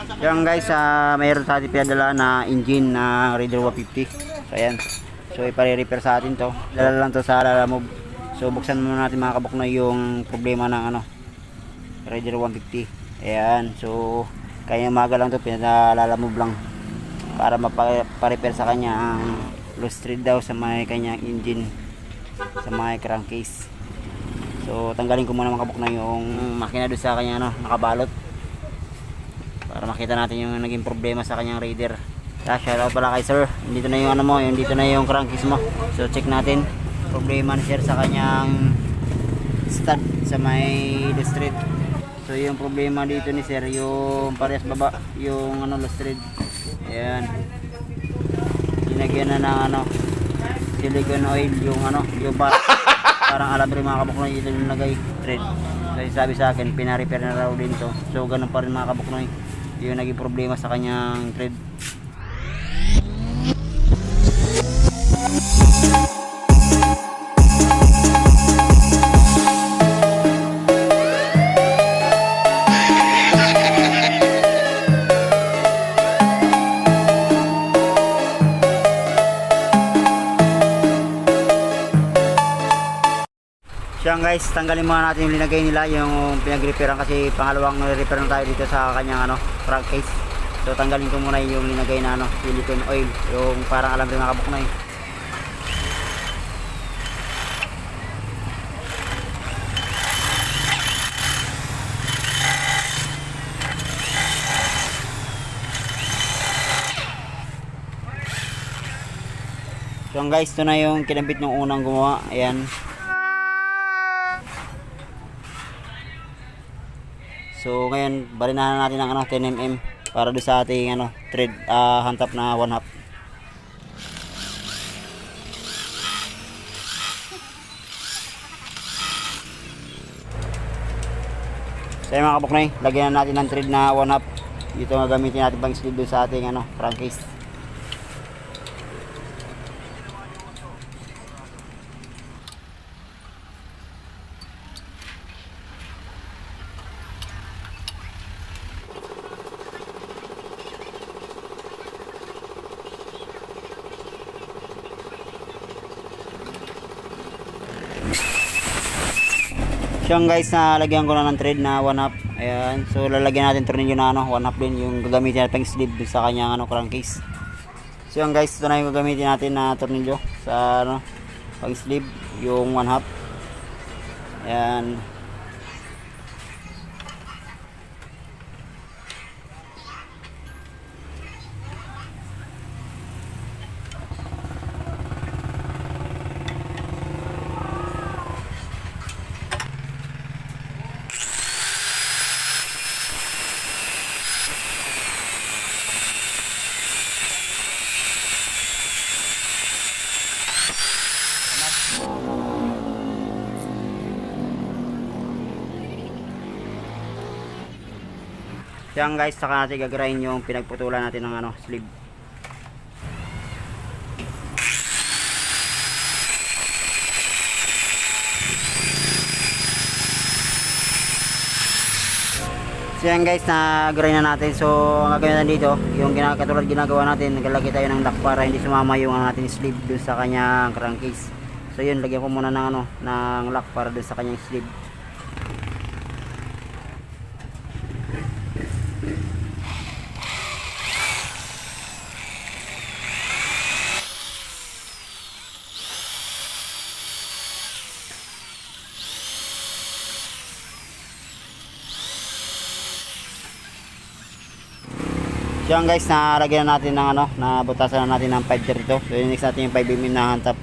Yan guys, mayroon sa atin pinadala na engine na Raider 150. So ayan. So ipare-repair sa atin to. Dala lang to sa Lalamove. So buksan muna natin mga kabuknoy yung problema ng Raider 150. Ayan. So kaya maga lang to, pinalalamove lang para mapa-repair sa kanya ang loose thread daw sa may kanyang engine, sa may crankcase. So tanggalin ko muna mga kabuknoy yung makina doon sa kanya nakabalot, para makita natin yung naging problema sa kanyang Raider. Shoutout pala kay sir. Dito na yung dito na yung crankcase mo. So check natin problema ni sir sa kanyang stud sa may loose thread. So yung problema dito ni sir, yung parehas baba yung loose thread. Ayan. Linagyan na ng silicone oil yung yung parang alam rin mga kabuknoy, ito yung nagay thread. So sabi sa akin pina-repair na raw din to. So ganun pa rin mga kabuknoy yung naging problema sa kanyang thread. Siya guys, tanggalin muna natin yung linagay nila, yung pinag-repairan, kasi pangalawang repair na tayo dito sa kanyang crankcase. So tanggalin ko muna yung linagay na silicone oil, yung parang alam rin mga kabuknoy. So guys, ito na yung kinabit ng unang gumawa. Ayan. So ngayon barinahan natin ng 10mm para do sa ating thread hantap na 1/2. So mga kabuknoy, lagyan na natin ng thread na 1/2. Ito nga gamitin natin pang sleeve do sa ating crankcase. So guys, nalagyan ko na ng thread na 1/2. Ayan. So lalagyan natin tornilyo na 1/2 din yung gagamitin natin pang sleeve sa kanyang crankcase. So yan guys, ito na yung gagamitin natin na tornilyo sa pang sleeve, yung 1/2. Ayan. Yan guys, saka natin gagarahin yung pinagputulan natin ng sleeve. So yan guys, nagarahin na natin. So ang gagawin natin dito, yung katulad ginagawa natin, naglalagay tayo ng lock para hindi sumama yung natin sleeve dun sa kanyang crankcase. So yun, lagyan ko muna ng ng lock para dun sa kanyang sleeve. So yan guys, nalagyan na natin ng nabutasan na natin ng 532. So yung next natin yung 5mm na hantap.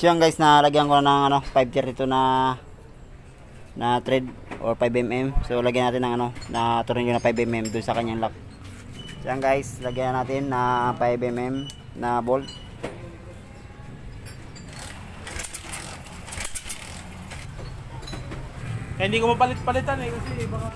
So yan guys, nalagyan ko na ng 532 na thread or 5mm. So lagyan natin ng na tornilyo na 5mm dun sa kanyang lock. So yan guys, lagyan natin na 5mm na bolt. Kaya hindi ko mapalit-palitan eh kasi baka...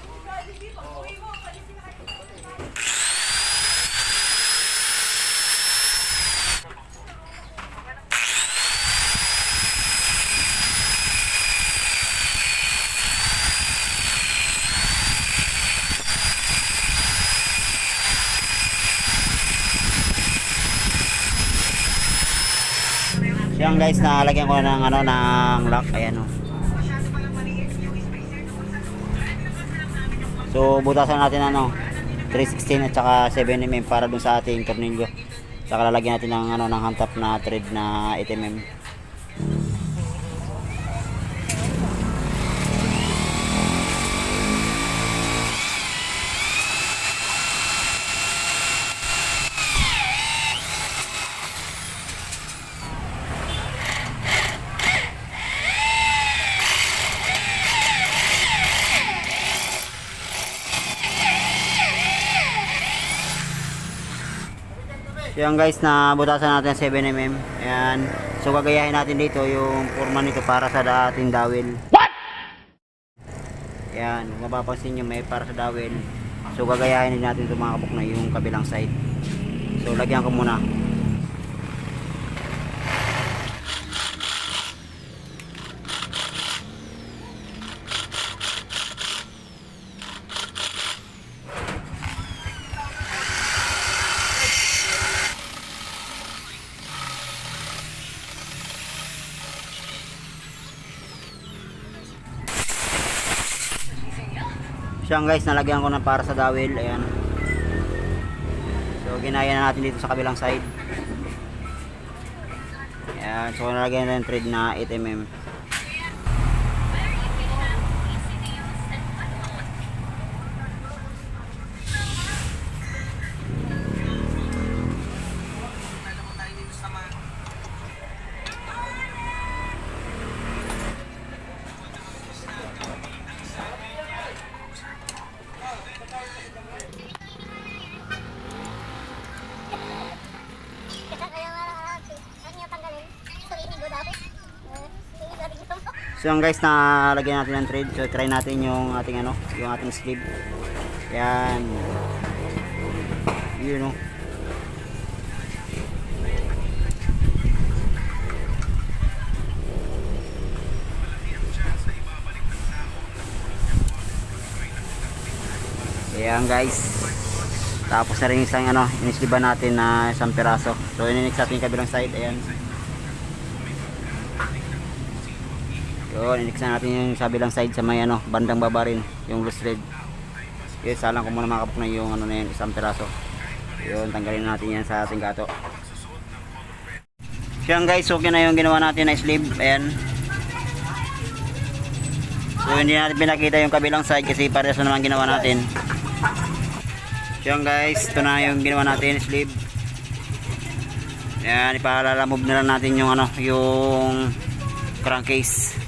So yan guys, nalagyan ko na ng ano ng lock, ayan oh. So butasan natin ano 316 at saka 7mm para dun sa ating tornilyo. Saka lalagyan natin ng ano ng hand tap na thread na 8mm. So yan guys, na butasan natin 7mm. Ayan. So gagayahin natin dito yung forma nito para sa ating dowel. What? Ayan, kung mapapansin nyo may para sa dowel. So gagayahin din natin ito mga kabuk na yung kabilang side. So lagyan ko muna. So yan guys, nalagyan ko na para sa dowel. Ayan. So ginaya na natin dito sa kabilang side. Ayan. So nalagyan na yung thread na 8mm. So yan guys, nalagyan natin ng thread. So try natin yung ating ano, yung ating sleeve. Yan. Yun oh. Ayan guys. Tapos na rin isang ano, inisliban natin na isang piraso. So ininix natin yung kabilang side. Ayan. Yun, ininix na natin yung kabilang side sa may ano, bandang baba rin, yung loose thread. Yun, salang ko muna mga kabuk na yung ano na yun, isang piraso. Yun, tanggalin natin yan sa ating gato. So yan guys, okay na yung ginawa natin na sleeve. Ayan. So hindi natin pinakita yung kabilang side kasi parehas na naman ginawa natin. So yan guys, ito na yung ginawa natin, sleeve. Ayan, ipalalamove na lang natin yung ano, yung crankcase.